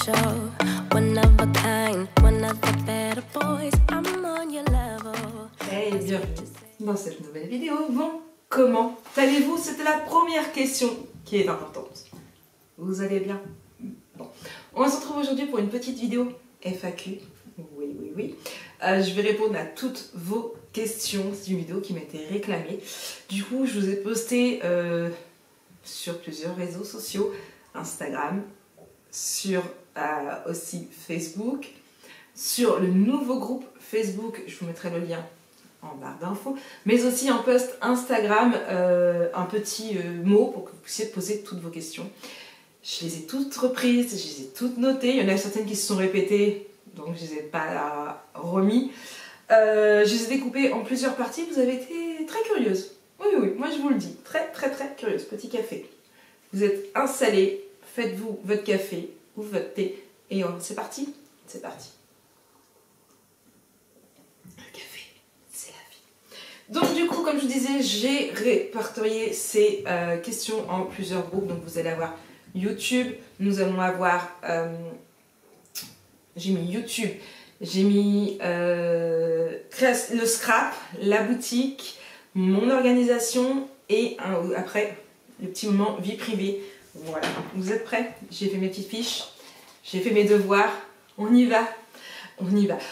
special, one of a kind, one of the better boys. I'm on your level. Hey, bienvenue dans cette nouvelle vidéo. Bon, comment allez-vous? C'était la première question qui est importante. Vous allez bien? Bon, on se retrouve aujourd'hui pour une petite vidéo FAQ. Oui. Je vais répondre à toutes vos questions. C'est une vidéo qui m'a été réclamée. Du coup, je vous ai posté sur plusieurs réseaux sociaux, Instagram, sur aussi Facebook, sur le nouveau groupe Facebook, je vous mettrai le lien en barre d'infos, mais aussi en post Instagram, un petit mot pour que vous puissiez poser toutes vos questions. Je les ai toutes reprises, je les ai toutes notées, il y en a certaines qui se sont répétées, donc je ne les ai pas remis. Je les ai découpées en plusieurs parties, vous avez été très curieuse. Oui, moi je vous le dis, très curieuse. Petit café. Vous êtes installés, faites-vous votre café ou votre thé et c'est parti. C'est parti. Le café, c'est la vie. Donc du coup, comme je vous disais, j'ai répertorié ces questions en plusieurs groupes. Donc vous allez avoir YouTube, nous allons avoir... j'ai mis YouTube, j'ai mis le scrap, la boutique, mon organisation et après le petit moment vie privée. Voilà, vous êtes prêts? J'ai fait mes petites fiches, j'ai fait mes devoirs, on y va.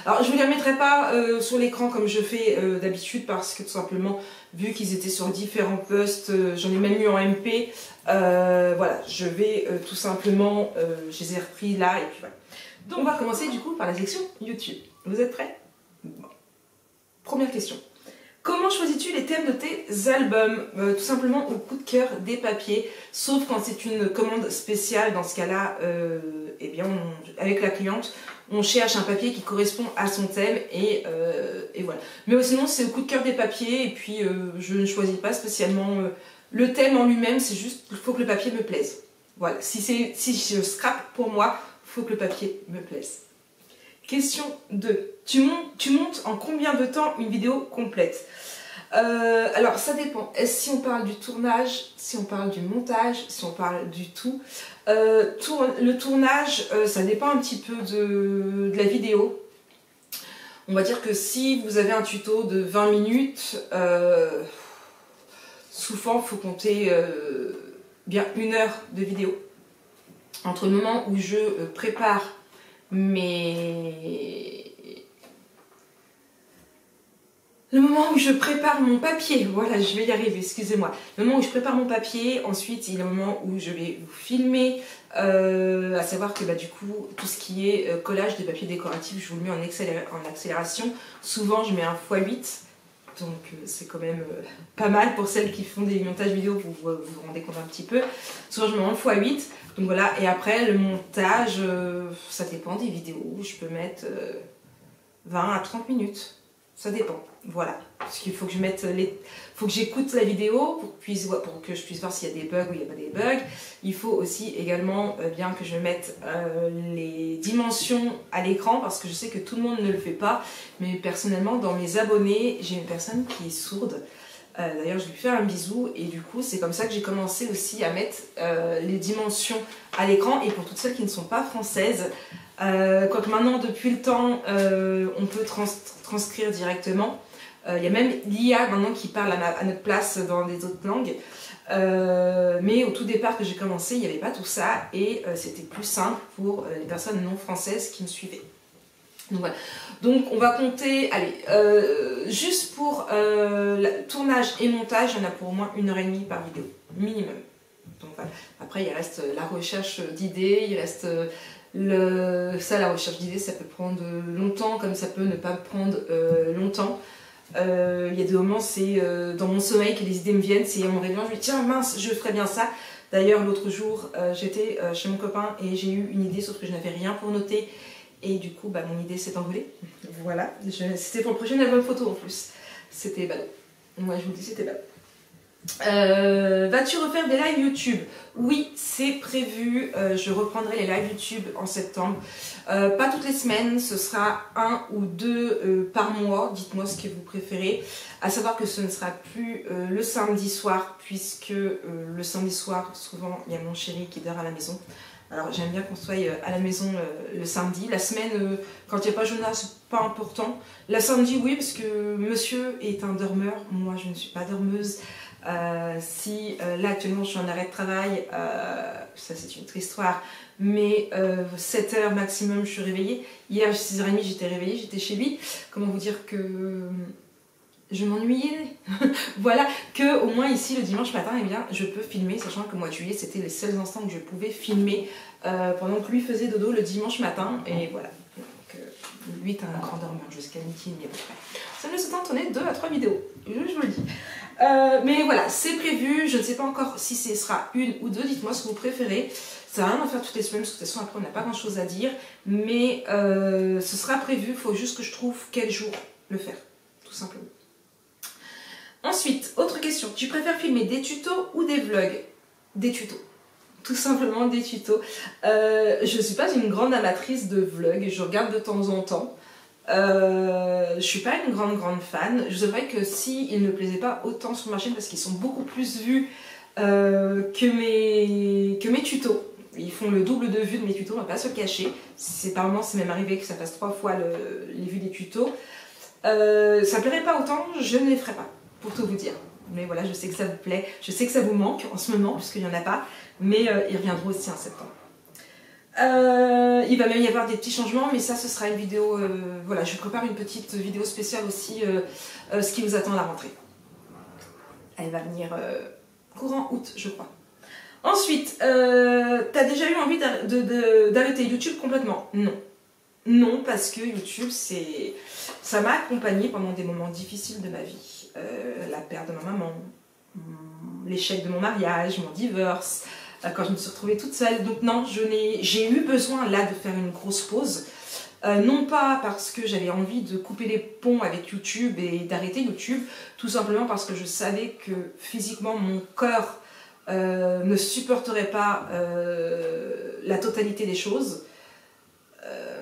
Alors je ne vous les remettrai pas sur l'écran comme je fais d'habitude parce que tout simplement, vu qu'ils étaient sur différents posts, j'en ai même eu en MP, voilà, je vais tout simplement, je les ai repris là et puis voilà. Donc on va commencer du coup par la section YouTube. Vous êtes prêts? Bon. Première question. Comment choisis-tu les thèmes de tes albums? Tout simplement au coup de cœur des papiers, sauf quand c'est une commande spéciale. Dans ce cas-là, eh bien, avec la cliente, on cherche un papier qui correspond à son thème et voilà. Mais sinon, c'est au coup de cœur des papiers et puis je ne choisis pas spécialement le thème en lui-même, c'est juste qu'il faut que le papier me plaise. Voilà, si je scrape pour moi, il faut que le papier me plaise. Question 2. Tu montes en combien de temps une vidéo complète? Alors ça dépend. Si on parle du tournage, si on parle du montage, si on parle du tout. Le tournage, ça dépend un petit peu de la vidéo. On va dire que si vous avez un tuto de 20 minutes, souvent il faut compter bien 1 heure de vidéo. Entre le moment où je prépare le moment où je prépare mon papier, voilà, je vais y arriver, excusez-moi. Le moment où je prépare mon papier, ensuite il y a le moment où je vais vous filmer, à savoir que du coup, tout ce qui est collage des papiers décoratifs, je vous le mets en accélération. Souvent, je mets un x8, donc c'est quand même pas mal pour celles qui font des montages vidéo, vous vous rendez compte un petit peu. Souvent, je mets en x8. Donc voilà, et après le montage, ça dépend des vidéos, je peux mettre 20 à 30 minutes, ça dépend, voilà. Parce qu'il faut que je mette faut que j'écoute la vidéo pour que je puisse voir s'il y a des bugs ou il n'y a pas des bugs. Il faut aussi également bien que je mette les dimensions à l'écran parce que je sais que tout le monde ne le fait pas, mais personnellement dans mes abonnés, j'ai une personne qui est sourde. D'ailleurs je lui fais un bisou et du coup c'est comme ça que j'ai commencé aussi à mettre les dimensions à l'écran. Et pour toutes celles qui ne sont pas françaises, quoique maintenant depuis le temps on peut transcrire directement, il y a même l'IA maintenant qui parle à notre place dans les autres langues, mais au tout départ que j'ai commencé il n'y avait pas tout ça et c'était plus simple pour les personnes non françaises qui me suivaient. Donc voilà, donc on va compter, allez, juste pour tournage et montage, il y en a pour au moins 1h30 par vidéo, minimum. Donc voilà. Après il reste la recherche d'idées, il reste la recherche d'idées, ça peut prendre longtemps comme ça peut ne pas prendre longtemps. Il y a des moments, c'est dans mon sommeil que les idées me viennent, c'est en me réveillant, je me dis tiens mince, je ferais bien ça. D'ailleurs l'autre jour, j'étais chez mon copain et j'ai eu une idée sauf que je n'avais rien pour noter. Et du coup, mon idée s'est envolée. Voilà. C'était pour le prochain album photo en plus. C'était ballot. Moi, je vous dis, c'était ballot. Vas-tu refaire des lives YouTube? Oui, c'est prévu. Je reprendrai les lives YouTube en septembre. Pas toutes les semaines, ce sera 1 ou 2 par mois. Dites-moi ce que vous préférez. À savoir que ce ne sera plus le samedi soir, puisque le samedi soir, souvent, il y a mon chéri qui dort à la maison. Alors j'aime bien qu'on soit à la maison le samedi. La semaine, quand il n'y a pas Jonas, c'est pas important. La samedi, oui, parce que monsieur est un dormeur. Moi, je ne suis pas dormeuse. Si là actuellement je suis en arrêt de travail, ça c'est une triste histoire, mais 7 heures maximum je suis réveillée. Hier à 6h30 j'étais réveillée, j'étais chez lui. Comment vous dire que je m'ennuyais. Voilà, que au moins ici le dimanche matin, eh bien, je peux filmer, sachant que le mois de juillet c'était les seuls instants que je pouvais filmer pendant que lui faisait dodo le dimanche matin, et voilà. Donc, lui est un grand dormeur jusqu'à midi et demi à peu près. Ça me laisse le temps de tourner 2 à 3 vidéos, je vous le dis. Mais voilà, c'est prévu, je ne sais pas encore si ce sera 1 ou 2, dites-moi ce que vous préférez. Ça n'a rien d'en faire toutes les semaines, parce que de toute façon après on n'a pas grand chose à dire, mais ce sera prévu, il faut juste que je trouve quel jour le faire, tout simplement. Ensuite, autre question, tu préfères filmer des tutos ou des vlogs? Des tutos. Tout simplement des tutos. Je ne suis pas une grande amatrice de vlogs, je regarde de temps en temps. Je ne suis pas une grande fan. Je vrai que s'ils ne plaisaient pas autant sur ma chaîne, parce qu'ils sont beaucoup plus vus que mes tutos. Ils font le double de vues de mes tutos, on ne va pas se le cacher. Par moment, c'est même arrivé que ça fasse 3 fois les vues des tutos. Ça ne plairait pas autant, je ne les ferai pas, pour tout vous dire. Mais voilà, je sais que ça vous plaît, je sais que ça vous manque en ce moment, puisqu'il n'y en a pas, mais ils reviendront aussi en septembre. Il va même y avoir des petits changements, mais ça ce sera une vidéo, voilà, je prépare une petite vidéo spéciale aussi, ce qui vous attend à la rentrée. Elle va venir courant août, je crois. Ensuite, t'as déjà eu envie d'arrêter YouTube complètement? Non. Non, parce que YouTube, ça m'a accompagnée pendant des moments difficiles de ma vie. La perte de ma maman, l'échec de mon mariage, mon divorce, quand je me suis retrouvée toute seule. Donc non, j'ai eu besoin là de faire une grosse pause. Non pas parce que j'avais envie de couper les ponts avec YouTube et d'arrêter YouTube, tout simplement parce que je savais que physiquement mon corps ne supporterait pas la totalité des choses.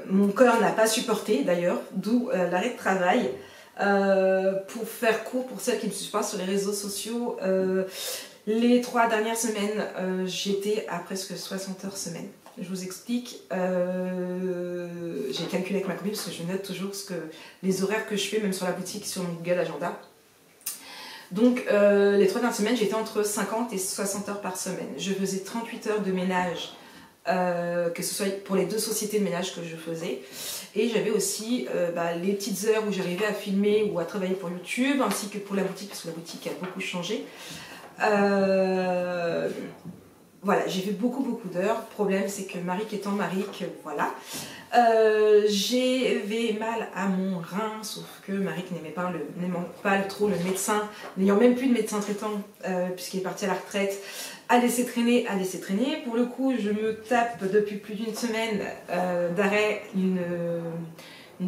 Mon corps n'a pas supporté d'ailleurs, d'où l'arrêt de travail. Pour faire court, pour celles qui ne me suivent pas sur les réseaux sociaux, les 3 dernières semaines, j'étais à presque 60 heures semaine. Je vous explique, j'ai calculé avec ma copine parce que je note toujours les horaires que je fais, même sur la boutique, sur mon Google Agenda. Donc les 3 dernières semaines, j'étais entre 50 et 60 heures par semaine. Je faisais 38 heures de ménage, que ce soit pour les 2 sociétés de ménage que je faisais. Et j'avais aussi les petites heures où j'arrivais à filmer ou à travailler pour YouTube, ainsi que pour la boutique, parce que la boutique a beaucoup changé. Voilà, j'ai fait beaucoup d'heures. Le problème, c'est que Maric étant Maric, voilà. J'avais mal à mon rein, sauf que Maric n'aimait pas trop le médecin, n'ayant même plus de médecin traitant, puisqu'il est parti à la retraite, à laisser traîner. Pour le coup, je me tape depuis plus d'1 semaine d'arrêt une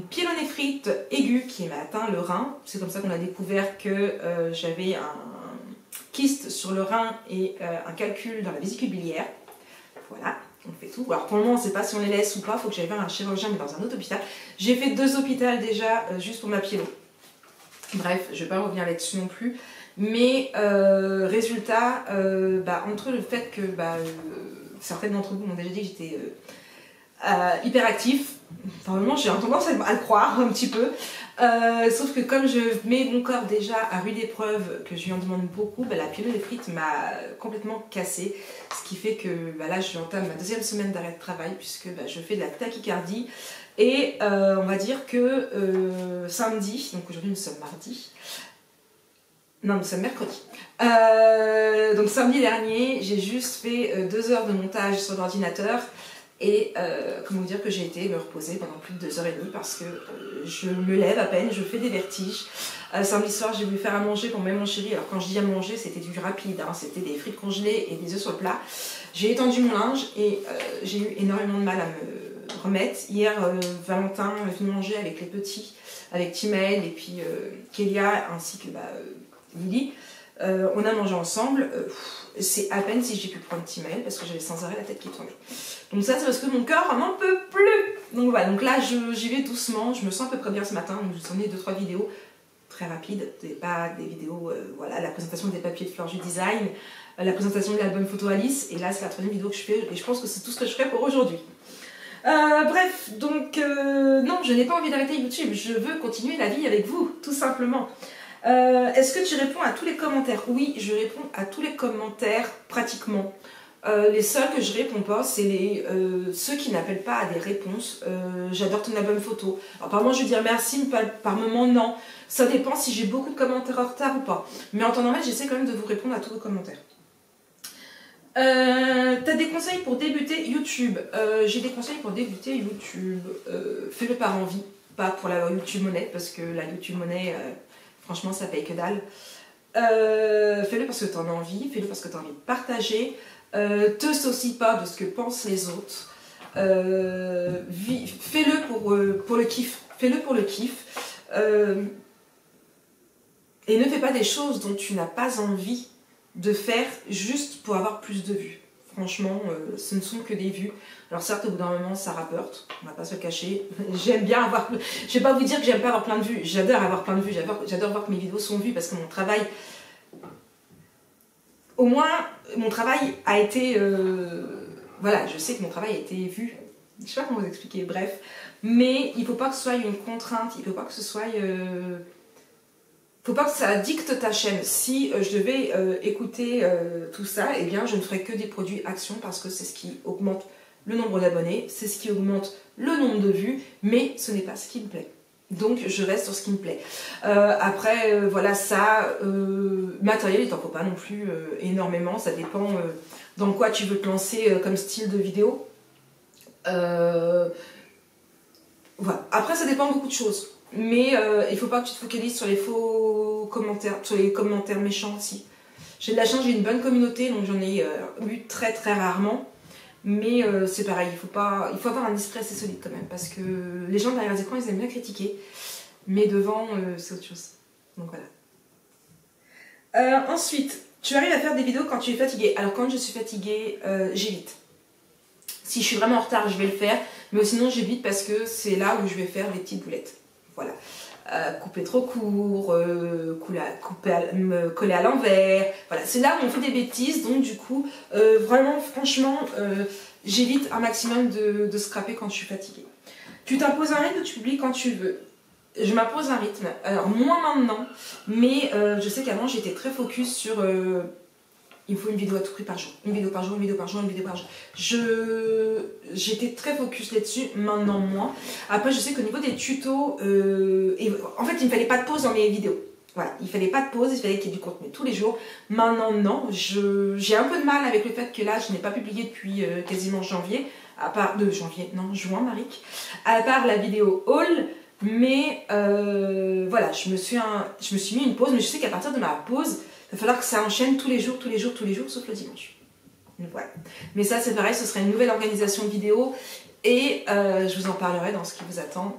pyélonéphrite aiguë qui m'a atteint le rein. C'est comme ça qu'on a découvert que j'avais un kyste sur le rein et un calcul dans la vésicule biliaire. Voilà, on fait tout. Alors pour le moment, on ne sait pas si on les laisse ou pas, il faut que j'aille voir un chirurgien, mais dans un autre hôpital. J'ai fait 2 hôpitaux déjà, juste pour ma pyélo. Bref, je ne vais pas revenir là-dessus non plus. Mais résultat, entre le fait que certaines d'entre vous m'ont déjà dit que j'étais hyperactif, enfin, vraiment j'ai tendance à le croire un petit peu, sauf que comme je mets mon corps déjà à rude épreuve, que je lui en demande beaucoup, la pyélonéphrite m'a complètement cassée, ce qui fait que là j'entame ma 2e semaine d'arrêt de travail, puisque je fais de la tachycardie, et on va dire que samedi, donc aujourd'hui nous sommes mardi, non, nous sommes mercredi. Donc samedi dernier, j'ai juste fait 2 heures de montage sur l'ordinateur et comment vous dire que j'ai été me reposer pendant plus de 2h30 parce que je me lève à peine, je fais des vertiges. Samedi soir, j'ai voulu faire à manger pour mon chéri. Alors quand je dis à manger, c'était du rapide, hein, c'était des frites congelées et des œufs sur le plat. J'ai étendu mon linge et j'ai eu énormément de mal à me remettre. Hier, Valentin est venu manger avec les petits, avec Timaël et puis Kélia ainsi que Lily. On a mangé ensemble, c'est à peine si j'ai pu prendre Timaël parce que j'avais sans arrêt la tête qui tournait. Donc ça c'est parce que mon cœur n'en peut plus. Donc voilà, donc là j'y vais doucement, je me sens à peu près bien ce matin, donc je vous ai 2-3 vidéos très rapides, pas des vidéos, voilà, la présentation des papiers de Florju Design, la présentation de l'album photo Alice. Et là, c'est la troisième vidéo que je fais et je pense que c'est tout ce que je ferai pour aujourd'hui. Bref, donc non, je n'ai pas envie d'arrêter YouTube. Je veux continuer la vie avec vous, tout simplement. Est-ce que tu réponds à tous les commentaires? Oui, je réponds à tous les commentaires, pratiquement. Les seuls que je réponds pas, c'est ceux qui n'appellent pas à des réponses. J'adore ton album photo. Alors, par moment, je vais dire merci, mais par moment, non. Ça dépend si j'ai beaucoup de commentaires en retard ou pas. Mais en temps normal, j'essaie quand même de vous répondre à tous vos commentaires. T'as des conseils pour débuter YouTube? J'ai des conseils pour débuter YouTube. Fais-le par envie, pas pour la YouTube monnaie, parce que la YouTube monnaie, franchement, ça paye que dalle. Fais-le parce que tu en as envie, fais-le parce que tu as envie de partager. Te soucie pas de ce que pensent les autres. Fais-le pour le kiff. Fais-le pour le kiff. Et ne fais pas des choses dont tu n'as pas envie de faire juste pour avoir plus de vues. Franchement, ce ne sont que des vues. Alors certes, au bout d'un moment, ça rapporte, on va pas se le cacher. J'aime bien avoir... Je vais pas vous dire que j'aime pas avoir plein de vues. J'adore avoir plein de vues. J'adore voir que mes vidéos sont vues parce que mon travail... Au moins, mon travail a été... Voilà, je sais que mon travail a été vu. Je sais pas comment vous expliquer, bref. Mais il faut pas que ce soit une contrainte. Il faut pas que ce soit... faut pas que ça dicte ta chaîne. Si je devais écouter tout ça, eh bien je ne ferais que des produits actions parce que c'est ce qui augmente le nombre d'abonnés, c'est ce qui augmente le nombre de vues, mais ce n'est pas ce qui me plaît. Donc je reste sur ce qui me plaît. Après, voilà, ça, matériel, il t'en faut pas non plus énormément, ça dépend dans quoi tu veux te lancer comme style de vidéo. Voilà. Après, ça dépend de beaucoup de choses. Mais il faut pas que tu te focalises sur les faux commentaires, sur les commentaires méchants aussi. J'ai de la chance, j'ai une bonne communauté, donc j'en ai eu très très rarement. Mais c'est pareil, il faut avoir un esprit assez solide quand même, parce que les gens derrière les écrans, ils aiment bien critiquer, mais devant, c'est autre chose. Donc voilà. Ensuite, tu arrives à faire des vidéos quand tu es fatigué. Alors quand je suis fatiguée, j'évite. Si je suis vraiment en retard, je vais le faire, mais sinon j'évite parce que c'est là où je vais faire les petites boulettes. Voilà. Couper trop court, me coller à l'envers. Voilà, c'est là où on fait des bêtises, donc du coup, vraiment, franchement, j'évite un maximum de scraper quand je suis fatiguée. Tu t'imposes un rythme ou tu publies quand tu veux? Je m'impose un rythme, alors moins maintenant, mais je sais qu'avant j'étais très focus sur... il me faut une vidéo à tout prix par jour, une vidéo par jour, une vidéo par jour, une vidéo par jour. J'étais très focus là-dessus, maintenant moins. Après, je sais qu'au niveau des tutos, en fait, il ne fallait pas de pause dans mes vidéos. Voilà, il ne fallait pas de pause, il fallait qu'il y ait du contenu tous les jours. Maintenant, non, j'ai un peu de mal avec le fait que là, je n'ai pas publié depuis quasiment janvier, à part de janvier, non, juin, Maric, à part la vidéo haul. Mais voilà, je me suis mis une pause, mais je sais qu'à partir de ma pause, il va falloir que ça enchaîne tous les jours, sauf le dimanche. Donc voilà. Mais ça, c'est pareil, ce sera une nouvelle organisation de vidéos et je vous en parlerai dans ce qui vous attend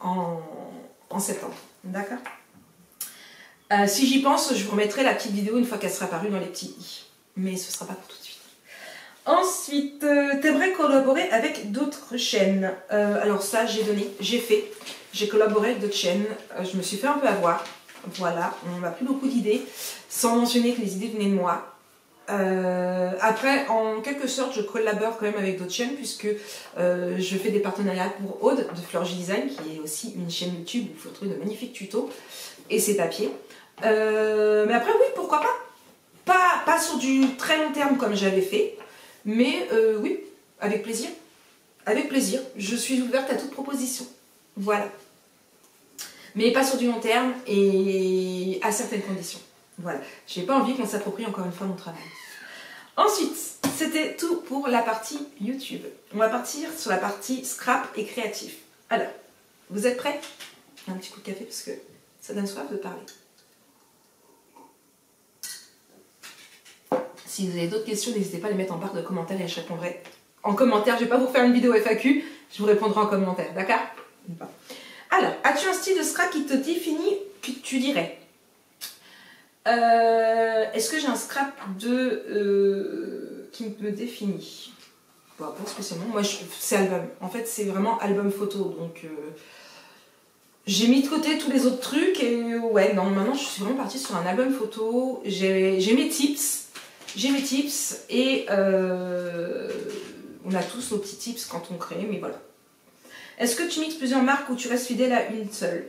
en septembre. D'accord? Si j'y pense, je vous remettrai la petite vidéo une fois qu'elle sera apparue dans les petits i. Mais ce ne sera pas pour tout de suite. Ensuite, t'aimerais collaborer avec d'autres chaînes. Alors ça, j'ai fait. J'ai collaboré avec d'autres chaînes. Je me suis fait un peu avoir. Voilà, on m'a plus beaucoup d'idées, sans mentionner que les idées venaient de moi. Après, en quelque sorte, je collabore quand même avec d'autres chaînes, puisque je fais des partenariats pour Aude de Florgy Design, qui est aussi une chaîne YouTube où il faut trouver de magnifiques tutos et ses papiers. Mais après, oui, pourquoi pas. Pas sur du très long terme comme j'avais fait, mais oui, avec plaisir. Avec plaisir, je suis ouverte à toute proposition. Voilà. Mais pas sur du long terme et à certaines conditions. Voilà, j'ai pas envie qu'on s'approprie encore une fois mon travail. Ensuite, c'était tout pour la partie YouTube. On va partir sur la partie scrap et créatif. Alors, vous êtes prêts? Un petit coup de café parce que ça donne soif de parler. Si vous avez d'autres questions, n'hésitez pas à les mettre en barre de commentaires et je répondrai en commentaire. Je vais pas vous faire une vidéo FAQ, je vous répondrai en commentaire, d'accord? Alors, as-tu un style de scrap qui te définit, que tu dirais? Est-ce que j'ai un scrap qui me définit? Bon, pas spécialement. Moi, c'est album. En fait, c'est vraiment album photo. Donc, j'ai mis de côté tous les autres trucs. Et ouais, non, maintenant, je suis vraiment partie sur un album photo. J'ai mes tips. j'ai mes tips et on a tous nos petits tips quand on crée, mais voilà. Est-ce que tu mixes plusieurs marques ou tu restes fidèle à une seule?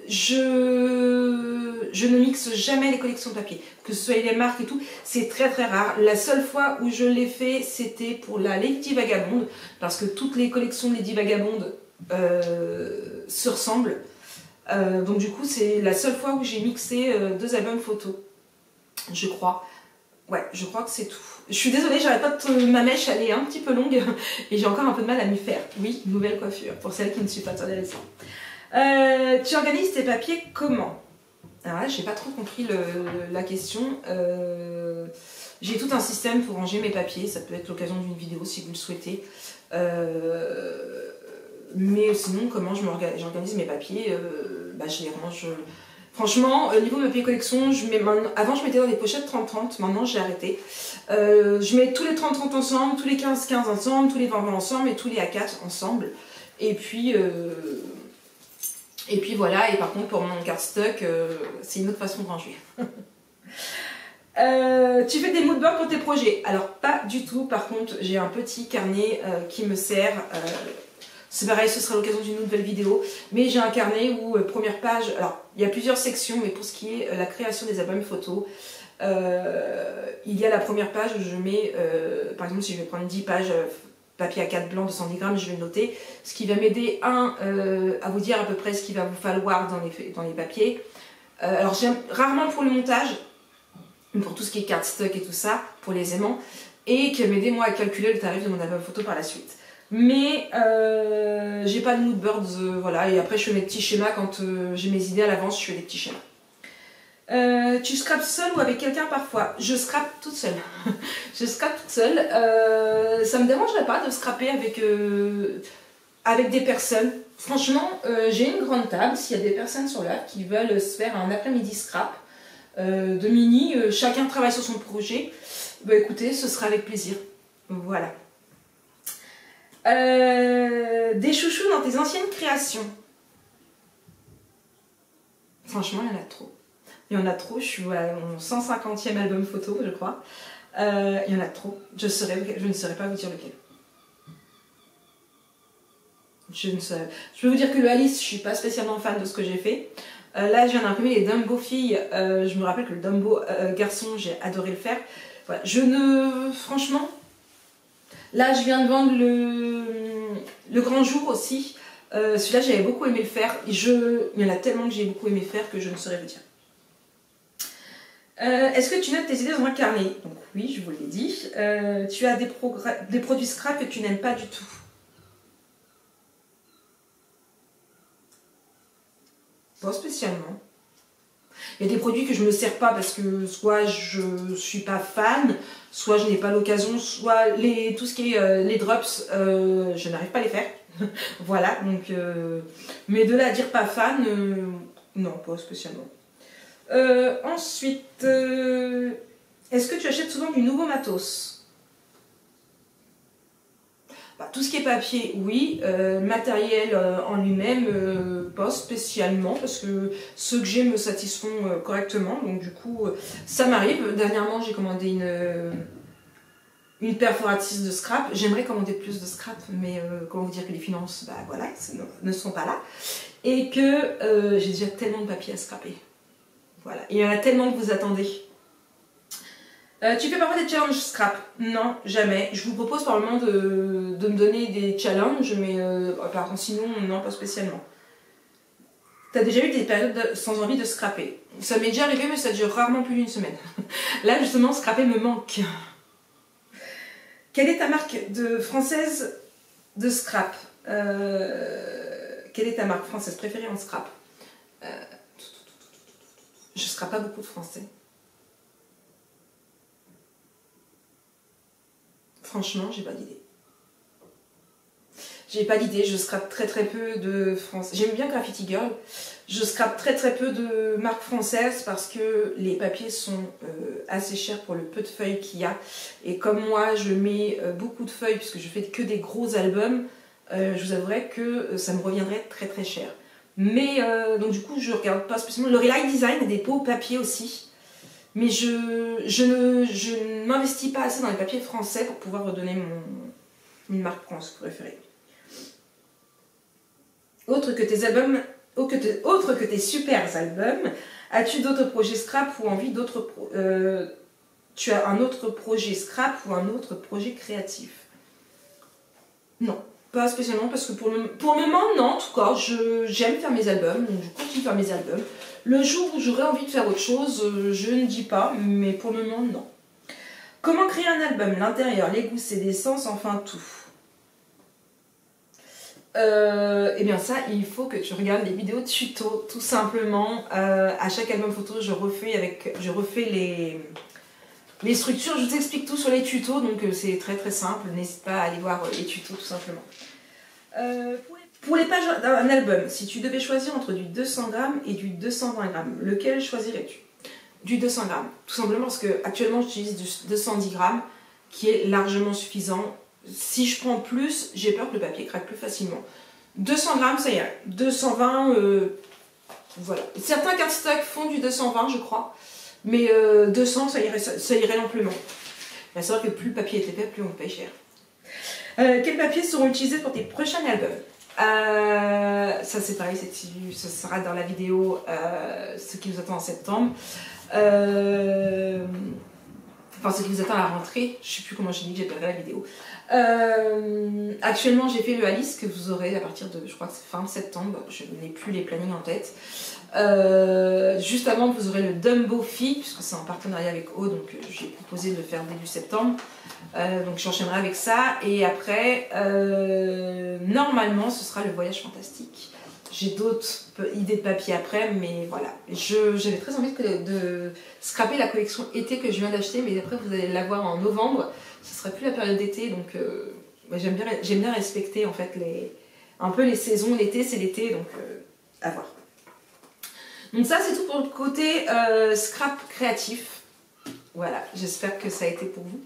Je ne mixe jamais les collections de papier, que ce soit les marques et tout, c'est très très rare. La seule fois où je l'ai fait, c'était pour la Lady Vagabonde, parce que toutes les collections de Lady Vagabonde se ressemblent. Donc du coup, c'est la seule fois où j'ai mixé 2 albums photos, je crois. Ouais, je crois que c'est tout. Je suis désolée, j'arrête pas de ma mèche, elle est un petit peu longue et j'ai encore un peu de mal à m'y faire. Oui, nouvelle coiffure, pour celles qui ne suivent pas intéressant. Tu organises tes papiers comment? Alors là, j'ai pas trop compris la question. J'ai tout un système pour ranger mes papiers, ça peut être l'occasion d'une vidéo si vous le souhaitez. Mais sinon, comment j'organise mes papiers, je les range. Franchement, niveau de papier collection, avant je mettais dans des pochettes 30-30, maintenant j'ai arrêté. Je mets tous les 30-30 ensemble, tous les 15-15 ensemble, tous les 20-20 ensemble et tous les A4 ensemble. Et puis voilà, et par contre pour mon cardstock, c'est une autre façon de ranger. Tu fais des moodboards pour tes projets? Alors pas du tout, par contre j'ai un petit carnet qui me sert. C'est pareil, ce sera l'occasion d'une nouvelle vidéo. Mais j'ai un carnet où, première page, alors il y a plusieurs sections, mais pour ce qui est la création des albums photos, il y a la première page où je mets, par exemple si je vais prendre 10 pages, papier A4 blanc de 110 grammes, je vais le noter. Ce qui va m'aider, à vous dire à peu près ce qu'il va vous falloir dans les papiers. Alors j'aime rarement pour le montage, pour tout ce qui est cardstock et tout ça, pour les aimants, et qui va m'aider moi à calculer le tarif de mon album photo par la suite. Mais j'ai pas de moodboards, voilà, et après je fais mes petits schémas quand j'ai mes idées à l'avance, je fais des petits schémas. Tu scrapes seule ou avec quelqu'un parfois? Je scrape toute seule. Je scrape toute seule. Ça me dérangerait pas de scraper avec des personnes. Franchement, j'ai une grande table. S'il y a des personnes sur là qui veulent se faire un après-midi scrap de mini, chacun travaille sur son projet, bah écoutez, ce sera avec plaisir. Voilà. Des chouchous dans tes anciennes créations? Franchement, il y en a trop. Il y en a trop, je suis à mon 150e album photo, je crois. Il y en a trop. Je ne saurais pas vous dire lequel. Je peux vous dire que le Alice, je ne suis pas spécialement fan de ce que j'ai fait. Là, je viens d'imprimer les Dumbo filles. Je me rappelle que le Dumbo garçon, j'ai adoré le faire. Voilà. Franchement, là, je viens de vendre le Grand Jour aussi. Celui-là, j'avais beaucoup aimé le faire. Il y en a tellement que j'ai beaucoup aimé faire que je ne saurais vous dire. Est-ce que tu notes tes idées dans un carnet? Donc oui, je vous l'ai dit. Tu as des produits scrap que tu n'aimes pas du tout? Pas spécialement. Il y a des produits que je ne me sers pas parce que soit je ne suis pas fan, soit je n'ai pas l'occasion, soit tout ce qui est les drops, je n'arrive pas à les faire. Voilà, donc... mais de là à dire pas fan, non, pas spécialement. Ensuite, est-ce que tu achètes souvent du nouveau matos? Tout ce qui est papier, oui. Matériel en lui-même, pas spécialement, parce que ceux que j'ai me satisfont correctement. Donc du coup, ça m'arrive. Dernièrement, j'ai commandé une perforatrice de scrap. J'aimerais commander plus de scrap, mais comment vous dire que les finances, bah voilà, ne sont pas là. Et que j'ai déjà tellement de papier à scraper. Voilà, il y en a tellement que vous attendez. Tu fais parfois des challenges scrap? Non, jamais. Je vous propose par le moment de me donner des challenges, mais par contre, sinon, non, pas spécialement. T'as déjà eu des périodes sans envie de scraper? Ça m'est déjà arrivé, mais ça dure rarement plus d'une semaine. Là, justement, scraper me manque. Quelle est ta marque française de scrap? Quelle est ta marque française préférée en scrap? Je scrape pas beaucoup de français. Franchement, j'ai pas d'idée. J'ai pas d'idée, je scrape très peu de France. J'aime bien Graffiti Girl. Je scrape très peu de marques françaises parce que les papiers sont assez chers pour le peu de feuilles qu'il y a. Et comme moi, je mets beaucoup de feuilles puisque je fais que des gros albums, je vous avouerai que ça me reviendrait très cher. Mais donc du coup, je regarde pas spécialement. Le Relight Design a des pots papier aussi. mais je ne m'investis pas assez dans les papiers français pour pouvoir redonner une marque préférée. Autre que tes albums, autre que tes super albums, as-tu d'autres projets scrap ou envie d'autres tu as un autre projet scrap ou un autre projet créatif? Non, pas spécialement, parce que pour le moment, non, en tout cas, j'aime faire mes albums, donc je continue de faire mes albums. Le jour où j'aurai envie de faire autre chose, je ne dis pas, mais pour le moment, non. Comment créer un album? L'intérieur, les goûts, ses essences, enfin tout. Eh bien ça, il faut que tu regardes les vidéos tuto, tout simplement. À chaque album photo, je refais les structures, je t'explique tout sur les tutos, donc c'est très très simple, n'hésite pas à aller voir les tutos tout simplement. Pour les pages d'un album, si tu devais choisir entre du 200 grammes et du 220 grammes, lequel choisirais-tu? Du 200 grammes, tout simplement parce que actuellement j'utilise du 210 grammes, qui est largement suffisant. Si je prends plus, j'ai peur que le papier craque plus facilement. 200 grammes, ça irait. 220, voilà. Certains cardstock font du 220, je crois. Mais 200, ça irait amplement. C'est vrai que plus le papier est épais, plus on paye cher. Quels papiers seront utilisés pour tes prochains albums? Ça c'est pareil, ça sera dans la vidéo ce qui vous attend en septembre. Enfin, ce qui vous attend à la rentrée. Je ne sais plus comment j'ai dit que j'ai perdu la vidéo. Actuellement, j'ai fait le Alice que vous aurez à partir de, je crois que c'est fin septembre. Je n'ai plus les plannings en tête. Juste avant, vous aurez le Dumbo Fille, puisque c'est en partenariat avec O, donc j'ai proposé de le faire début septembre. Donc j'enchaînerai avec ça. Et après, normalement, ce sera le Voyage Fantastique. J'ai d'autres idées de papier après, mais voilà. J'avais très envie de scraper la collection été que je viens d'acheter, mais après vous allez l'avoir en novembre. Ce ne sera plus la période d'été, donc j'aime bien respecter en fait un peu les saisons. L'été, c'est l'été, donc à voir. Donc ça, c'est tout pour le côté scrap créatif. Voilà, j'espère que ça a été pour vous.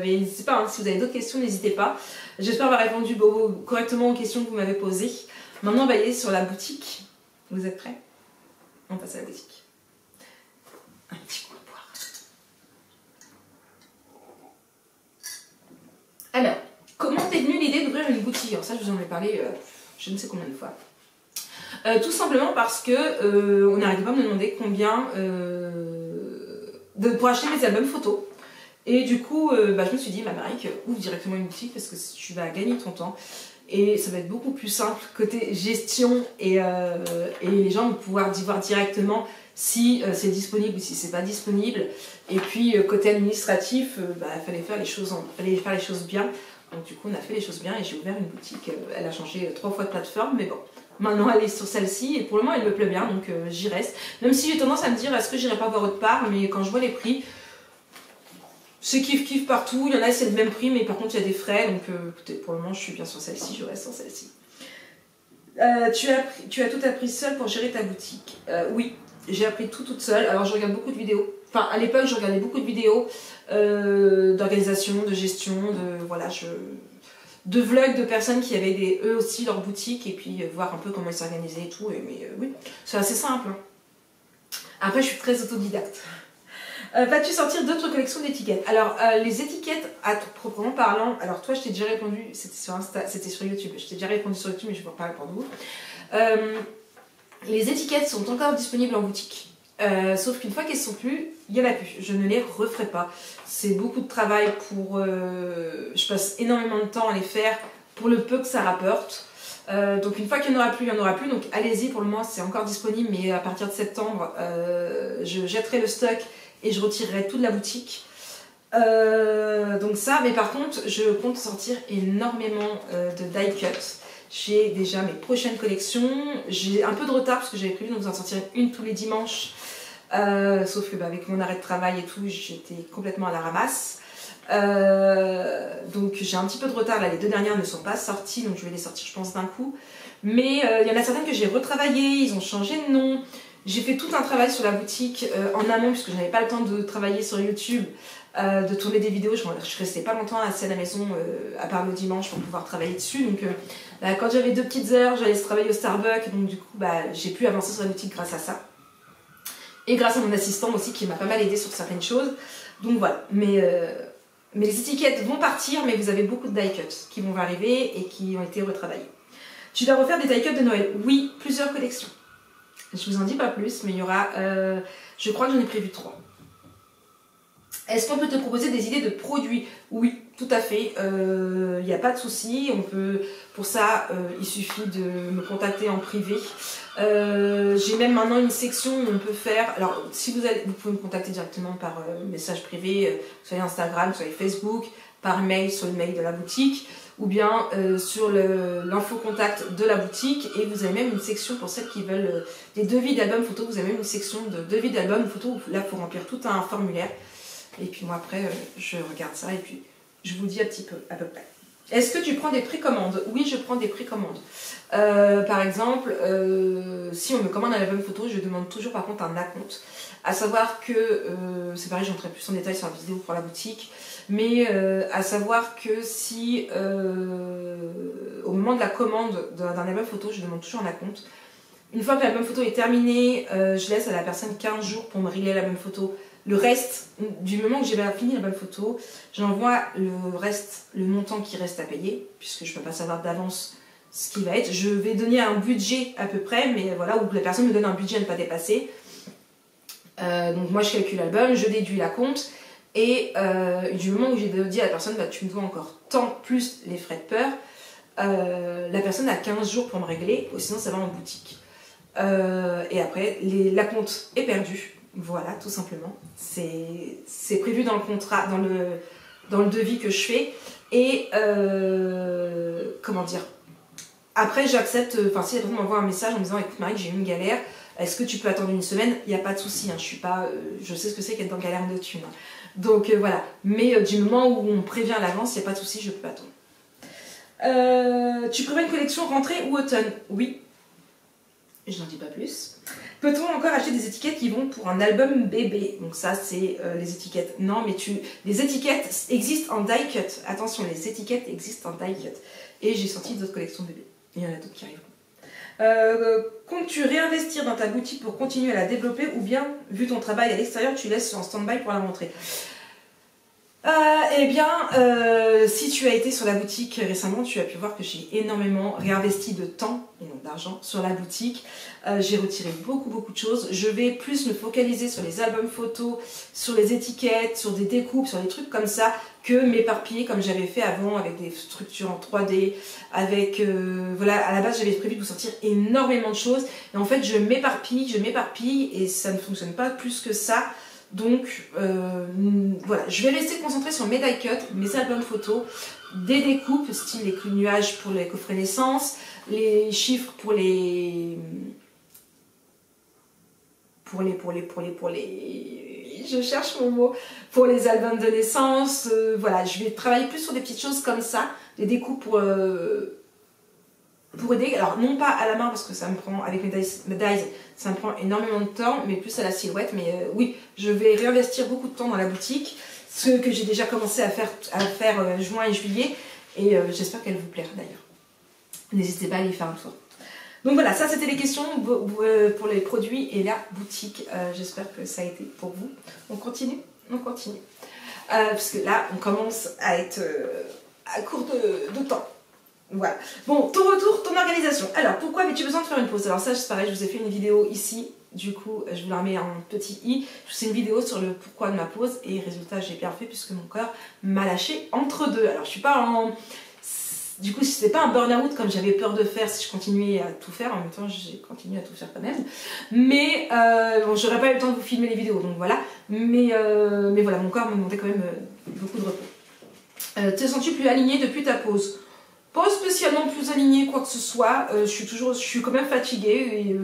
N'hésitez pas, hein, si vous avez d'autres questions, n'hésitez pas. J'espère avoir répondu correctement aux questions que vous m'avez posées. Maintenant, on va y aller sur la boutique. Vous êtes prêts? On passe à la boutique. Un petit coup de boire. Alors, comment t'es venue l'idée d'ouvrir une boutique? Alors ça, je vous en ai parlé je ne sais combien de fois. Tout simplement parce que on n'arrêtait pas de me demander combien pour acheter mes albums photos. Et du coup, je me suis dit, Marie, ouvre directement une boutique parce que tu vas gagner ton temps. Et ça va être beaucoup plus simple côté gestion et les gens vont pouvoir voir directement si c'est disponible ou si c'est pas disponible. Et puis côté administratif, il fallait faire les choses bien. Donc du coup on a fait les choses bien et j'ai ouvert une boutique. Elle a changé 3 fois de plateforme, mais bon. Maintenant elle est sur celle-ci et pour le moment elle me plaît bien, donc j'y reste. Même si j'ai tendance à me dire est-ce que j'irai pas voir autre part, mais quand je vois les prix, c'est kiff partout, il y en a c'est le même prix, mais par contre il y a des frais, donc écoutez, pour le moment je suis bien sur celle-ci, je reste sur celle-ci. Tu as tout appris seule pour gérer ta boutique? Oui, j'ai appris tout toute seule. Alors je regarde beaucoup de vidéos, enfin à l'époque je regardais beaucoup de vidéos d'organisation, de gestion, de vlogs de personnes qui avaient eux aussi leur boutique et puis voir un peu comment ils s'organisaient et tout, mais oui, c'est assez simple. Hein. Après je suis très autodidacte. Vas-tu sortir d'autres collections d'étiquettes? Alors, les étiquettes, à proprement parlant, alors toi, je t'ai déjà répondu, c'était sur Insta, c'était sur YouTube, je t'ai déjà répondu sur YouTube, mais je ne vais pas répondre vous. Les étiquettes sont encore disponibles en boutique, sauf qu'une fois qu'elles ne sont plus, il n'y en a plus. Je ne les referai pas. C'est beaucoup de travail pour... je passe énormément de temps à les faire pour le peu que ça rapporte. Donc une fois qu'il n'y en aura plus, il n'y en aura plus. Donc allez-y, pour le moment, c'est encore disponible, mais à partir de septembre, je jetterai le stock et je retirerai toute la boutique. Donc ça, mais par contre, je compte sortir énormément de die cut. J'ai déjà mes prochaines collections. J'ai un peu de retard parce que j'avais prévu de vous en sortir une tous les dimanches. Sauf que avec mon arrêt de travail et tout, j'étais complètement à la ramasse. Donc j'ai un petit peu de retard là, les 2 dernières ne sont pas sorties, donc je vais les sortir je pense d'un coup. Mais il y en a certaines que j'ai retravaillées, ils ont changé de nom. J'ai fait tout un travail sur la boutique en amont puisque je n'avais pas le temps de travailler sur YouTube, de tourner des vidéos. Je restais pas longtemps assis à la maison à part le dimanche pour pouvoir travailler dessus. Donc quand j'avais 2 petites heures, j'allais travailler au Starbucks, donc du coup j'ai pu avancer sur la boutique grâce à ça. Et grâce à mon assistant aussi qui m'a pas mal aidé sur certaines choses. Donc voilà, mais les étiquettes vont partir, mais vous avez beaucoup de die cuts qui vont arriver et qui ont été retravaillés. Tu vas refaire des die cuts de Noël? Oui, plusieurs collections. Je vous en dis pas plus, mais il y aura, je crois que j'en ai prévu 3. Est-ce qu'on peut te proposer des idées de produits? Oui, tout à fait, il n'y a pas de souci. On peut, pour ça, il suffit de me contacter en privé. J'ai même maintenant une section où on peut faire, alors si vous pouvez me contacter directement par message privé, soit Instagram, soit Facebook, par mail sur le mail de la boutique, ou bien sur l'info contact de la boutique, et vous avez même une section pour celles qui veulent des devis d'albums photos. Vous avez même une section de devis d'albums photos, là pour remplir tout un formulaire. Et puis moi après, je regarde ça et puis je vous dis un petit peu, à peu près. Est-ce que tu prends des précommandes? Oui, je prends des précommandes. Par exemple, si on me commande un album photo, je demande toujours par contre un acompte. À savoir que, c'est pareil, j'entrerai plus en détail sur la vidéo pour la boutique, mais à savoir que si au moment de la commande d'un album photo, je demande toujours un acompte. Une fois que l'album photo est terminé, je laisse à la personne 15 jours pour me régler l'album photo. Le reste, du moment que j'ai fini l'album photo, j'envoie le reste, le montant qui reste à payer, puisque je ne peux pas savoir d'avance ce qui va être. Je vais donner un budget à peu près, mais voilà, où la personne me donne un budget à ne pas dépasser. Donc moi je calcule l'album, je déduis la compte, et du moment où j'ai dit à la personne, bah, tu me dois encore tant plus les frais de peur, la personne a 15 jours pour me régler, sinon ça va en boutique. Et après, la compte est perdue. Voilà, tout simplement. C'est prévu dans le contrat, dans le devis que je fais. Et comment dire, après j'accepte, enfin si la personne m'envoie un message en me disant écoute Marie, j'ai eu une galère, est-ce que tu peux attendre une semaine? Il n'y a pas de souci, hein, je sais ce que c'est qu'être dans galère de thunes. Donc voilà, mais du moment où on prévient à l'avance, il n'y a pas de souci, je peux attendre. Tu prévois une collection rentrée ou automne? Oui. Je n'en dis pas plus. Peut-on encore acheter des étiquettes qui vont pour un album bébé? Donc ça, c'est les étiquettes. Non, mais les étiquettes existent en die cut. Attention, les étiquettes existent en die cut. Et j'ai sorti d'autres collections bébés. Il y en a d'autres qui arriveront. Comptes-tu réinvestir dans ta boutique pour continuer à la développer, ou bien, vu ton travail à l'extérieur, tu laisses en stand-by pour la montrer? Eh bien, si tu as été sur la boutique récemment, tu as pu voir que j'ai énormément réinvesti de temps, et non d'argent, sur la boutique. J'ai retiré beaucoup de choses. Je vais plus me focaliser sur les albums photos, sur les étiquettes, sur des découpes, sur des trucs comme ça, que m'éparpiller comme j'avais fait avant avec des structures en 3D, avec... voilà, à la base j'avais prévu de vous sortir énormément de choses, et en fait je m'éparpille, et ça ne fonctionne pas plus que ça. Donc voilà, je vais rester concentrée sur mes die cuts, mes albums photos, des découpes, style les nuages pour les coffrets naissance, les chiffres pour les... Je cherche mon mot, pour les albums de naissance. Voilà, je vais travailler plus sur des petites choses comme ça, des découpes pour aider, alors non pas à la main parce que ça me prend, avec mes dies, ça me prend énormément de temps, mais plus à la silhouette. Mais oui, je vais réinvestir beaucoup de temps dans la boutique, ce que j'ai déjà commencé à faire juin et juillet, et j'espère qu'elle vous plaira d'ailleurs. N'hésitez pas à aller faire un tour. Donc voilà, ça c'était les questions pour les produits et la boutique. J'espère que ça a été pour vous. On continue. Parce que là, on commence à être à court de temps. Voilà. Bon, ton retour, ton organisation. Alors, pourquoi avais-tu besoin de faire une pause? Alors ça, c'est pareil, je vous ai fait une vidéo ici. Du coup, je vous la remets en petit i. C'est une vidéo sur le pourquoi de ma pause. Et résultat, j'ai bien fait puisque mon corps m'a lâché entre deux. Alors, je suis pas en... Du coup, c'était pas un burn-out comme j'avais peur de faire si je continuais à tout faire. En même temps, j'ai continué à tout faire quand même. Mais bon, j'aurais pas eu le temps de vous filmer les vidéos, donc voilà. Mais voilà, mon corps me demandait quand même beaucoup de repos. Te sens-tu plus aligné depuis ta pause? Pas spécialement plus alignée, quoi que ce soit. Je suis quand même fatiguée. Et,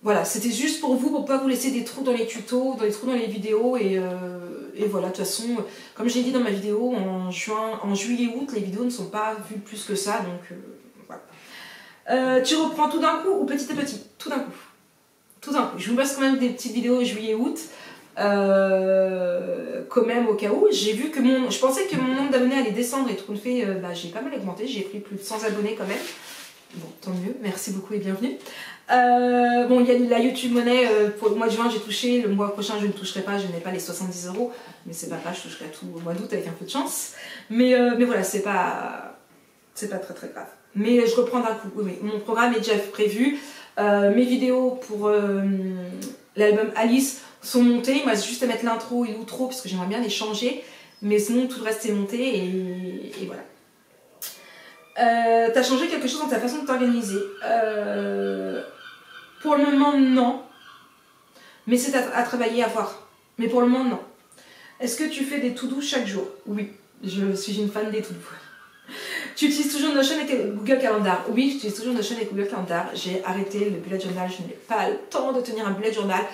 voilà, c'était juste pour vous, pour pas vous laisser des trous dans les tutos, des trous dans les vidéos. Et voilà, de toute façon, comme j'ai dit dans ma vidéo, en juillet-août, les vidéos ne sont pas vues plus que ça. Donc voilà. Tu reprends tout d'un coup ou petit à petit? Tout d'un coup. Tout d'un coup. Je vous passe quand même des petites vidéos juillet-août. Quand même au cas où, j'ai vu que je pensais que mon nombre d'abonnés allait descendre, et tout le fait, j'ai pas mal augmenté, j'ai pris plus de 100 abonnés quand même, Bon, tant mieux, merci beaucoup et bienvenue. Bon, il y a la YouTube Money, pour le mois de juin j'ai touché, le mois prochain je ne toucherai pas, je n'ai pas les 70 €, mais c'est pas grave, je toucherai tout au mois d'août avec un peu de chance. Mais voilà, c'est pas très grave. Mais je reprends d'un coup, oui. Mon programme est déjà prévu, mes vidéos pour l'album Alice sont montées, il me reste juste à mettre l'intro et l'outro parce que j'aimerais bien les changer, mais sinon tout le reste est monté et voilà. T'as changé quelque chose dans ta façon de t'organiser? Pour le moment, non. Mais c'est à travailler, à voir. Mais pour le moment, non. Est-ce que tu fais des to-do chaque jour? Oui, je suis une fan des to-do. Tu utilises toujours Notion et Google Calendar? Oui, j'utilise toujours Notion et Google Calendar. J'ai arrêté le bullet journal, je n'ai pas le temps de tenir un bullet journal.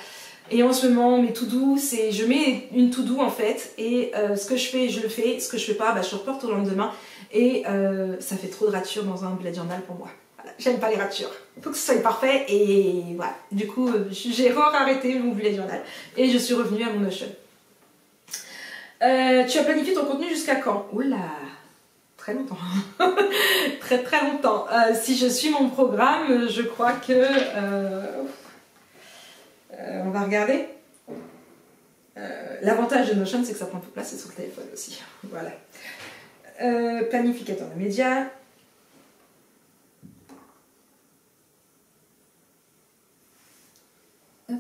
Et en ce moment, mes to-do, c'est je mets une to-do en fait, et ce que je fais, je le fais. Ce que je fais pas, bah, je reporte au lendemain. Et ça fait trop de ratures dans un bullet journal pour moi. Voilà. J'aime pas les ratures. Il faut que ce soit parfait. Et voilà. Du coup, j'ai arrêté mon bullet journal. Et je suis revenue à mon Notion. Tu as planifié ton contenu jusqu'à quand? Oula, très longtemps. très longtemps. Si je suis mon programme, je crois que... on va regarder. L'avantage de Notion, c'est que ça prend peu de place et sur le téléphone aussi. Voilà. Planificateur de médias. Hop.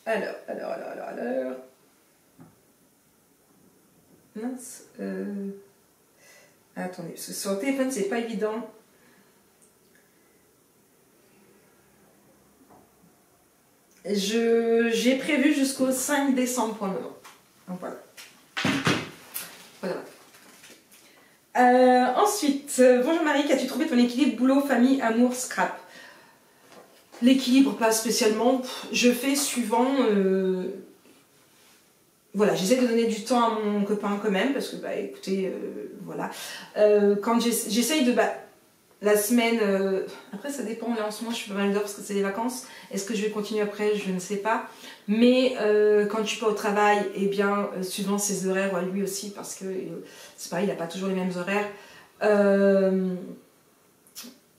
Alors. Mince. Attendez, parce que sur le téléphone, c'est pas évident. J'ai prévu jusqu'au 5 décembre pour le moment. Donc voilà. Ensuite, bonjour Marie, qu'as-tu trouvé ton équilibre boulot, famille, amour, scrap? L'équilibre, pas spécialement. Je fais suivant... Voilà, j'essaie de donner du temps à mon copain quand même, parce que, bah écoutez, voilà. Quand j'essaye de... Bah, la semaine... après, ça dépend. Là, en ce moment, je suis pas mal d'heures parce que c'est les vacances. Est-ce que je vais continuer après? Je ne sais pas. Mais quand je suis pas au travail, eh bien, suivant ses horaires, lui aussi, parce que c'est pareil, il n'a pas toujours les mêmes horaires.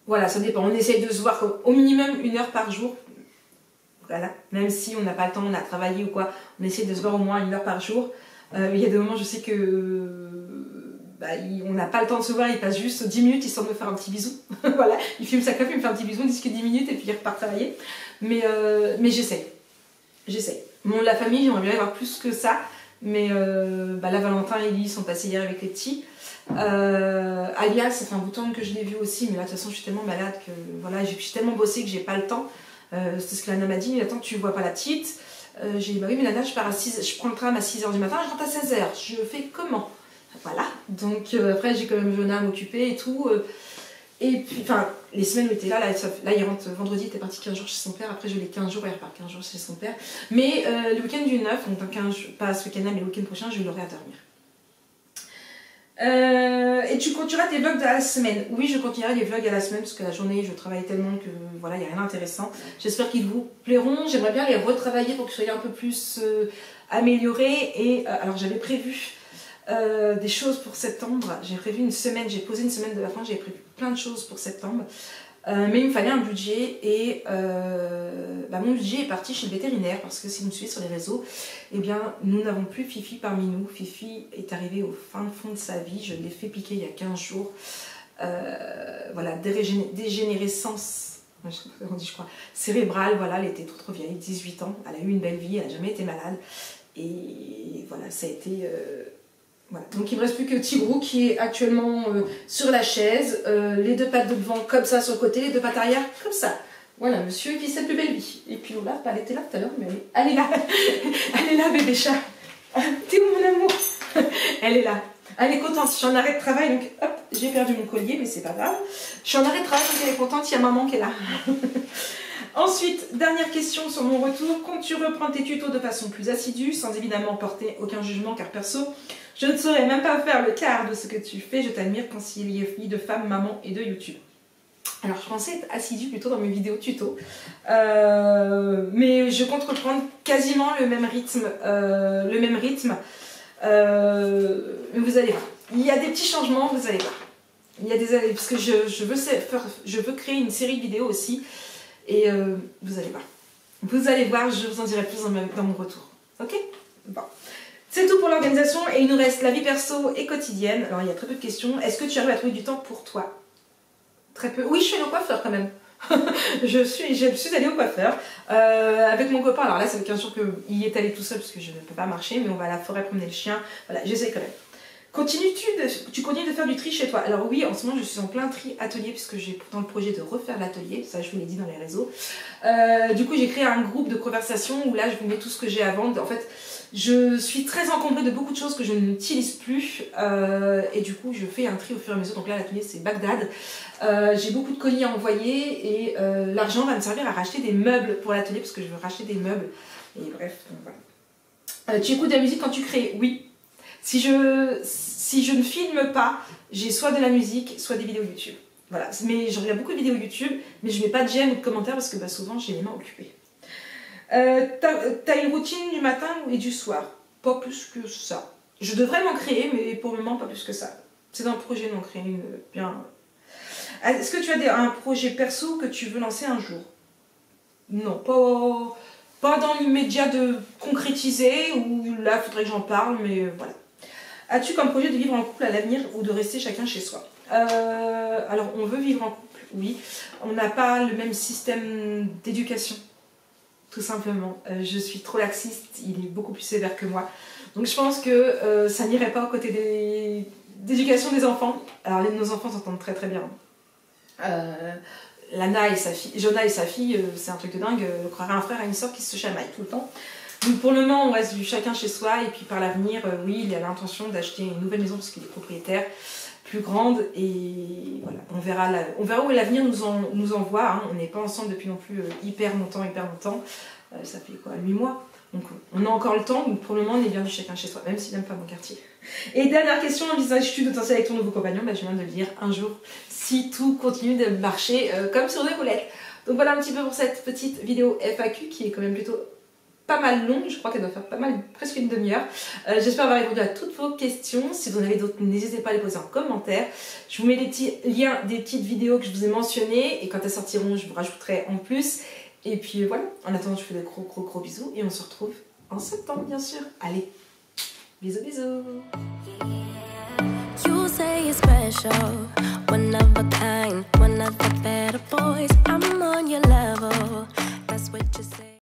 Voilà, ça dépend. On essaye de se voir au minimum 1 heure par jour. Voilà. Même si on n'a pas le temps, on a travaillé ou quoi, on essaye de se voir au moins 1 heure par jour. Il y a des moments, je sais que... Bah, on n'a pas le temps de se voir, il passe juste 10 minutes histoire de me faire un petit bisou. Voilà, il filme sa clope, il me fait un petit bisou, on discute 10 minutes et puis il repart travailler. Mais j'essaie. Bon, la famille, j'aimerais bien y avoir plus que ça. Mais bah, là, Valentin et Ellie sont passés hier avec les petits. Alias, ça fait un bout de temps que je l'ai vu aussi, mais là, de toute façon, je suis tellement malade que voilà, j'ai tellement bossé que j'ai pas le temps. C'est ce que Lana m'a dit, mais attends, tu vois pas la petite. J'ai dit, bah oui, mais Lana, je prends le tram à 6 h du matin, je rentre à 16 h. Je fais comment? Voilà, donc après j'ai quand même Jonah à m'occuper et tout. Et puis, enfin, les semaines où il était là, il rentre vendredi, il était parti 15 jours chez son père. Après, je l'ai 15 jours, il repart 15 jours chez son père. Mais le week-end du 9, donc pas ce week-end-là, mais le week-end prochain, je l'aurai à dormir. Et tu continueras tes vlogs à la semaine? Oui, je continuerai les vlogs à la semaine parce que la journée, je travaille tellement que voilà, il n'y a rien d'intéressant. J'espère qu'ils vous plairont. J'aimerais bien les retravailler pour qu'ils soient un peu plus améliorés. Et alors, j'avais prévu des choses pour septembre. J'ai prévu une semaine, j'ai posé une semaine de vacances, j'ai prévu plein de choses pour septembre. Mais il me fallait un budget et bah, mon budget est parti chez le vétérinaire parce que si vous me suivez sur les réseaux, eh bien nous n'avons plus Fifi parmi nous. Fifi est arrivée au fin fond de sa vie, je l'ai fait piquer il y a 15 jours. Voilà, dégénérescence, je crois, cérébrale, voilà, elle était trop vieille, 18 ans, elle a eu une belle vie, elle n'a jamais été malade. Et voilà, ça a été... Voilà. Donc il ne me reste plus que Tigrou qui est actuellement sur la chaise, les 2 pattes de devant comme ça sur le côté, les 2 pattes arrière comme ça. Voilà, monsieur vit sa plus belle vie. Et puis Lola, elle était là tout à l'heure, mais elle est là. Elle est là, bébé chat. T'es où mon amour? Elle est là. Elle est contente. Je suis en arrêt de travail, donc hop, j'ai perdu mon collier, mais c'est pas grave. Je suis en arrêt de travail, donc elle est contente, il y a maman qui est là. Ensuite, dernière question sur mon retour. Comptes-tu reprendre tes tutos de façon plus assidue, sans évidemment porter aucun jugement, car perso, je ne saurais même pas faire le quart de ce que tu fais. Je t'admire concilier de femme, maman et de YouTube. Alors, je pensais être assidue plutôt dans mes vidéos tuto. Mais je compte reprendre quasiment le même rythme. Mais vous allez voir. Il y a des petits changements, vous allez voir. Il y a des parce que je veux créer une série de vidéos aussi. Et vous allez voir. Vous allez voir, je vous en dirai plus dans mon retour. Ok? Bon. C'est tout pour l'organisation et il nous reste la vie perso et quotidienne. Alors il y a très peu de questions. Est-ce que tu arrives à trouver du temps pour toi? Très peu. Oui, je suis allée au coiffeur quand même. je suis allée au coiffeur avec mon copain. Alors là, ça fait 15 jours qu'il est allé tout seul parce que je ne peux pas marcher, mais on va à la forêt promener le chien. Voilà, j'essaie quand même. Tu continues de faire du tri chez toi? Alors oui, en ce moment je suis en plein tri atelier puisque j'ai pourtant le projet de refaire l'atelier, ça je vous l'ai dit dans les réseaux. Du coup j'ai créé un groupe de conversation où là je vous mets tout ce que j'ai à vendre. En fait je suis très encombrée de beaucoup de choses que je n'utilise plus et du coup je fais un tri au fur et à mesure. Donc là l'atelier c'est Bagdad. J'ai beaucoup de colis à envoyer et l'argent va me servir à racheter des meubles pour l'atelier parce que je veux racheter des meubles. Et bref, donc voilà. Tu écoutes de la musique quand tu crées? Oui. Si je ne filme pas, j'ai soit de la musique, soit des vidéos YouTube. Voilà, mais je regarde beaucoup de vidéos YouTube, mais je mets pas de j'aime ou de commentaires parce que bah, souvent j'ai les mains occupées. T'as une routine du matin et du soir? Pas plus que ça. Je devrais m'en créer, mais pour le moment pas plus que ça. C'est dans le projet d'en créer une bien. Est-ce que tu as un projet perso que tu veux lancer un jour? Non, pas dans l'immédiat de concrétiser, ou là il faudrait que j'en parle, mais voilà. As-tu comme projet de vivre en couple à l'avenir ou de rester chacun chez soi? Alors on veut vivre en couple, oui. On n'a pas le même système d'éducation, tout simplement. Je suis trop laxiste, il est beaucoup plus sévère que moi. Donc je pense que ça n'irait pas aux côtés d'éducation des enfants. Alors nos enfants s'entendent très très bien. Lana et sa fille, Jonah et sa fille, c'est un truc de dingue, croirait un frère et une soeur qui se chamaillent tout le temps. Donc pour le moment on reste chacun chez soi et puis par l'avenir, oui, il a l'intention d'acheter une nouvelle maison parce qu'il est propriétaire, plus grande, et voilà, on verra où l'avenir nous envoie, hein. On n'est pas ensemble depuis non plus hyper longtemps, ça fait quoi, 8 mois, donc on a encore le temps, donc pour le moment on est bien du chacun chez soi, même s'il n'aime pas mon quartier. Et dernière question, envisages-tu de t'installer avec ton nouveau compagnon? Bah, je viens de le dire, un jour, si tout continue de marcher comme sur des roulettes. Donc voilà un petit peu pour cette petite vidéo FAQ qui est quand même plutôt pas mal longue, je crois qu'elle doit faire pas mal, presque une demi-heure. J'espère avoir répondu à toutes vos questions. Si vous en avez d'autres, n'hésitez pas à les poser en commentaire. Je vous mets les petits liens des petites vidéos que je vous ai mentionnées et quand elles sortiront, je vous rajouterai en plus. Et puis voilà, en attendant, je vous fais de gros bisous et on se retrouve en septembre, bien sûr. Allez, bisous bisous. You say you're special, one of a kind, one of the better boys. I'm